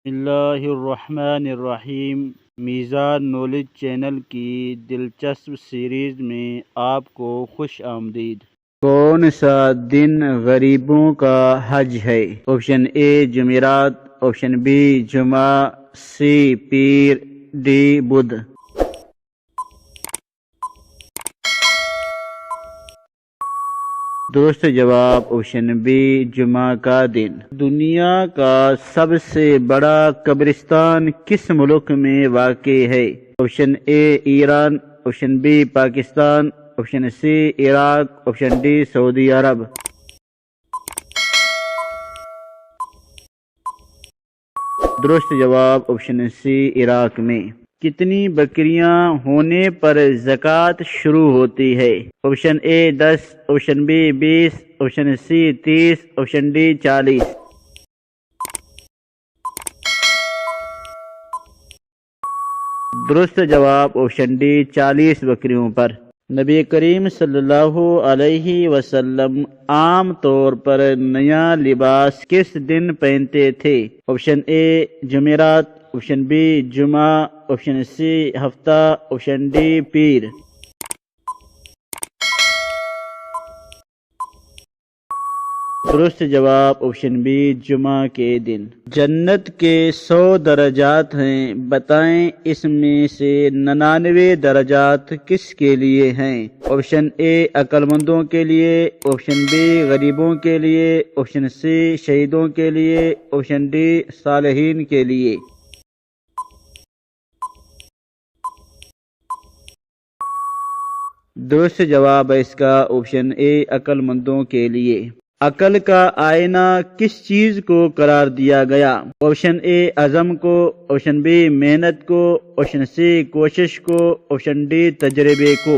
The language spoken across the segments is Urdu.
بسم اللہ الرحمن الرحیم۔ میزان نالج چینل کی دلچسپ سیریز میں آپ کو خوش آمدید۔ کون سا دن غریبوں کا حج ہے؟ آپشن اے جمعرات، آپشن بی جمعہ، سی پیر، ڈی بدھ۔ درست جواب آپشن بی جمعہ کا دن۔ دنیا کا سب سے بڑا قبرستان کس ملک میں واقع ہے؟ Option A Iran, option B Pakistan, option C Iraq, option D سعودی عرب۔ درست جواب آپشن سی عراق میں۔ کتنی بکریاں ہونے پر زکوٰۃ شروع ہوتی ہے؟ Option A 10، option B 20، option C 30، option D 40۔ درست جواب آپشن ڈی 40 بکریوں پر۔ نبی کریم صلی اللہ علیہ وسلم عام طور پر نیا لباس کس دن پہنتے تھے؟ آپشن اے جمعرات، آپشن بی جمعہ، آپشن سی ہفتہ، آپشن ڈی پیر۔ درست جواب آپشن بی جمعہ کے دن۔ جنت کے 100 درجات ہیں، بتائیں اس میں سے 99 درجات کس کے لیے ہیں؟ آپشن اے عقل مندوں کے لیے، آپشن بی غریبوں کے لیے، آپشن سی شہیدوں کے لیے، آپشن ڈی صالحین کے لیے۔ درست جواب ہے اس کا آپشن اے عقل مندوں کے لیے۔ عقل کا آئینہ کس چیز کو قرار دیا گیا؟ آپشن اے عزم کو، آپشن بی محنت کو، آپشن سی کوشش کو، آپشن ڈی تجربے کو۔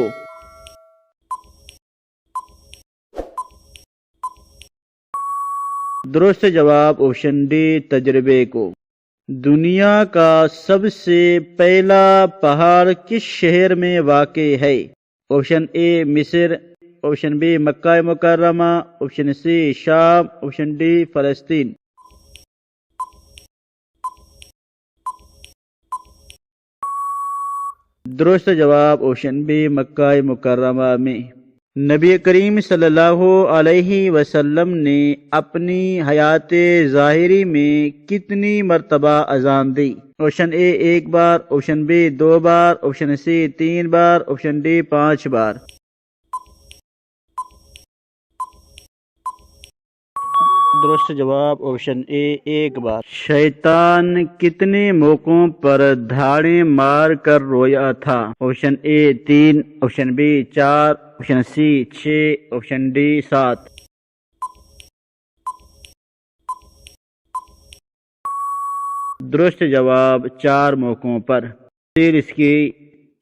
درست جواب آپشن ڈی تجربے کو۔ دنیا کا سب سے پہلا پہاڑ کس شہر میں واقع ہے؟ آپشن اے مصر، آپشن بی مکہ مکرمہ، آپشن سی شام، آپشن ڈی فلسطین۔ درست جواب آپشن بی مکہ مکرمہ میں۔ نبی کریم صلی اللہ علیہ وسلم نے اپنی حیات ظاہری میں کتنی مرتبہ اذان دی؟ آپشن اے 1 بار، آپشن بی 2 بار، آپشن سی 3 بار، آپشن ڈی 5 بار۔ درست جواب آپشن اے 1 بار۔ شیطان کتنے موقعوں پر دھاڑیں مار کر رویا تھا؟ Option A 3، option B 4، option C 6، option D 7۔ درست جواب 4 موقعوں پر۔ پھر اس کی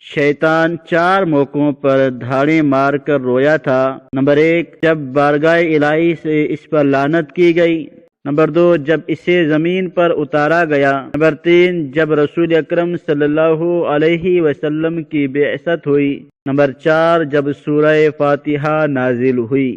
شیطان 4 موقعوں پر دھاڑیں مار کر رویا تھا۔ نمبر 1 جب بارگاہ الہی سے اس پر لعنت کی گئی۔ نمبر 2 جب اسے زمین پر اتارا گیا۔ نمبر 3 جب رسول اکرم صلی اللہ علیہ وسلم کی بعثت ہوئی۔ نمبر 4 جب سورہ فاتحہ نازل ہوئی۔